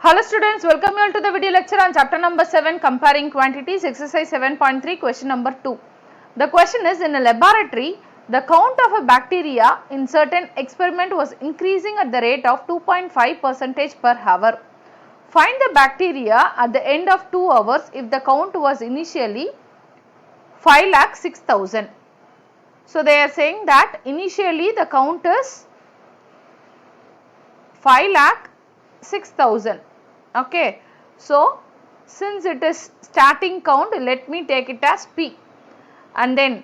Hello students, welcome you all to the video lecture on chapter number 7 comparing quantities, exercise 7.3, question number 2. The question is, in a laboratory, the count of a bacteria in certain experiment was increasing at the rate of 2.5% per hour. Find the bacteria at the end of 2 hours if the count was initially 5,06,000. So they are saying that initially the count is 5,06,000. Okay, so since it is starting count, let me take it as P, and then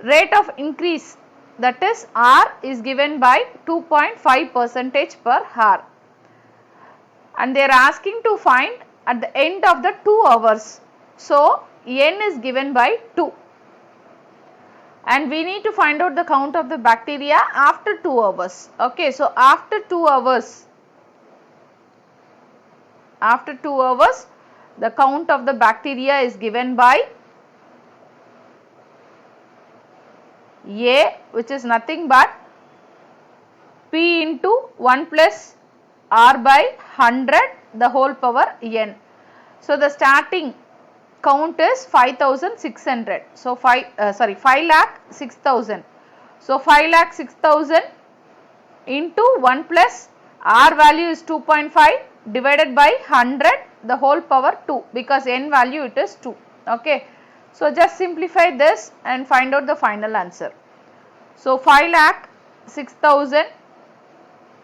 rate of increase, that is R, is given by 2.5% per hour, and they are asking to find at the end of the 2 hours. So N is given by 2, and we need to find out the count of the bacteria after 2 hours. Okay, so after 2 hours, the count of the bacteria is given by A, which is nothing but P into 1 plus R by 100 the whole power N. So the starting count is 5,600. So 5,06,000. So 5,06,000 into 1 plus R value is 2.5 divided by 100 the whole power 2, because N value it is 2. Okay. So just simplify this and find out the final answer. So 5,06,000.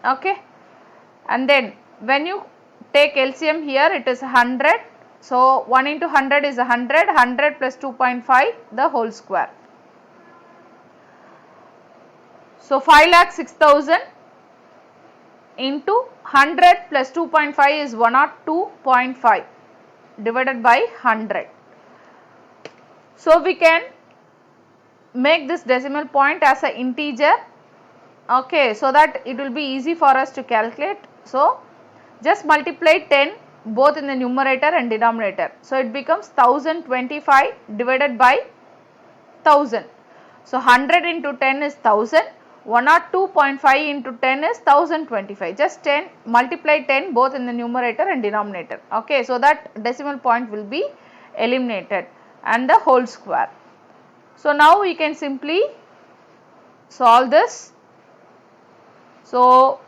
Okay. And then when you take LCM here, it is 100. So 1 into 100 is 100. 100 plus 2.5 the whole square. So 5,06,000 into 100 plus 2.5 is 102.5 divided by 100. So we can make this decimal point as an integer, okay, so that it will be easy for us to calculate. So just multiply 10 both in the numerator and denominator. So it becomes 1025 divided by 1000. So 100 into 10 is 1000. 102.5 into 10 is 1025. Just 10, multiply 10 both in the numerator and denominator. Okay, so that decimal point will be eliminated and the whole square. So now we can simply solve this. So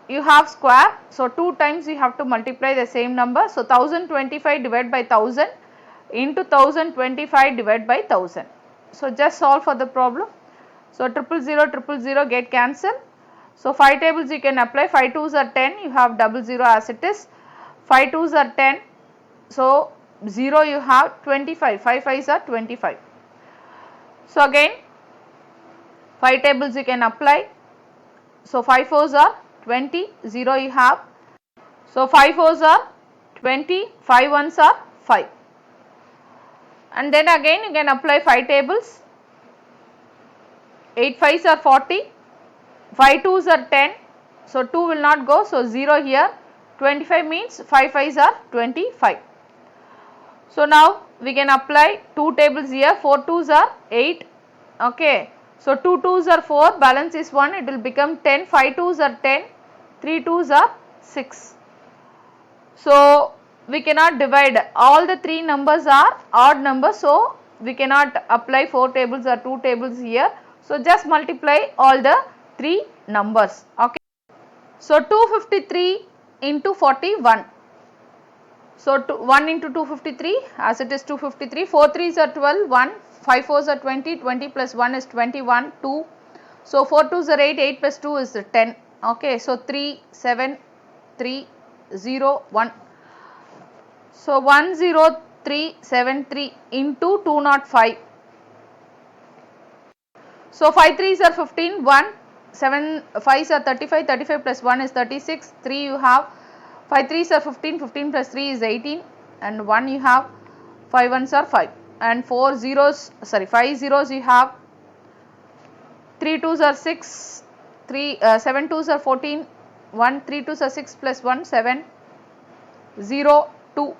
you have square, so 2 times you have to multiply the same number. So 1025 divided by 1000 into 1025 divided by 1000. So just solve for the problem. So 000 get cancelled. So 5 tables you can apply. 5 2s are 10, you have 00 as it is. 5 2s are 10, so 0 you have 25. 5 5s are 25. So again 5 tables you can apply. So 5 4s are 20, 0 you have. So 5 4s are 20, 5 1s are 5. And then again you can apply 5 tables. 8 5s are 40, 5 2s are 10, so 2 will not go, so 0 here. 25 means 5 5s are 25. So now we can apply 2 tables here. 4 2s are 8, okay. So 2 2s are 4, balance is 1, it will become 10. 5 2s are 10, 3 2s are 6. So we cannot divide, all the 3 numbers are odd numbers, so we cannot apply 4 tables or 2 tables here. So just multiply all the 3 numbers. Okay. So 253 into 41. So 1 into 253, as it is 253. 4 3s are 12, 1. 5 4s are 20, 20 plus 1 is 21, 2. So 4 2s are 8, 8 plus 2 is 10. Okay. So 3 7 3 0 1. So 10373 into 205. So 5 3s are 15, 1, 7 5s are 35, 35 plus 1 is 36, 3 you have, 5 3s are 15, 15 plus 3 is 18, and 1 you have, 5 1s are 5, and 5 zeros you have, 3 2s are 6, 7 2s are 14, 1, 3 2s are 6 plus 1, 7, 0, 2.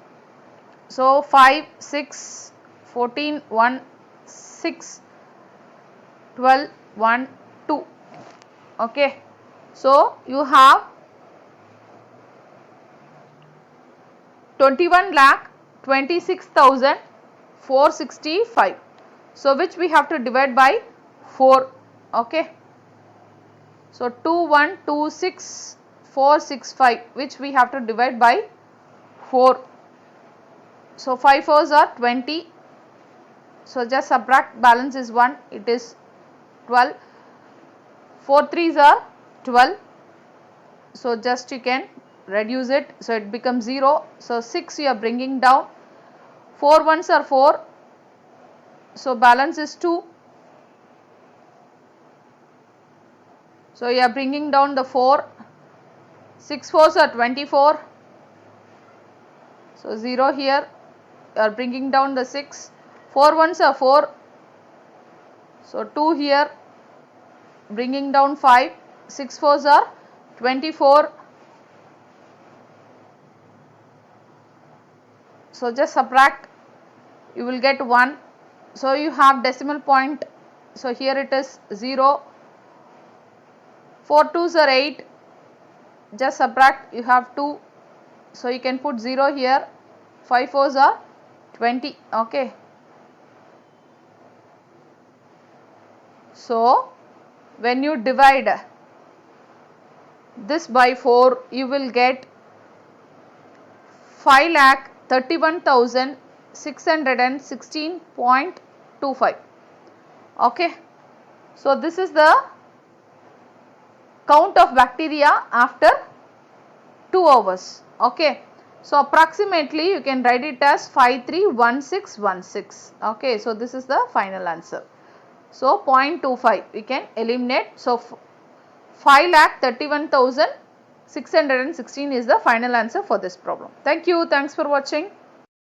So 5, 6, 14, 1, 6, 12, 1, 2. Okay. So you have 21 lakh 26,465. So which we have to divide by 4. Okay. So 2126,465, which we have to divide by 4. So 5 4s are 20. So just subtract, balance is 1, it is 12. 4 3s are 12. So just you can reduce it, so it becomes 0. So 6 you are bringing down. 4 1s are 4. So balance is 2. So you are bringing down the 4. 6 4s are 24. So 0 here. You are bringing down the 6. 4 1s are 4. So 2 here. Bringing down 5. 6 4s are 24. So just subtract. You will get 1. So you have decimal point. So here it is 0. 4 2s are 8. Just subtract. You have 2. So you can put 0 here. 5 4s are 20. Okay. So when you divide this by 4, you will get 5,31,616.25. Okay. So this is the count of bacteria after 2 hours. Okay. So approximately you can write it as 531616. Okay. So this is the final answer. So 0.25 we can eliminate. So 5,31,616 is the final answer for this problem. Thank you. Thanks for watching.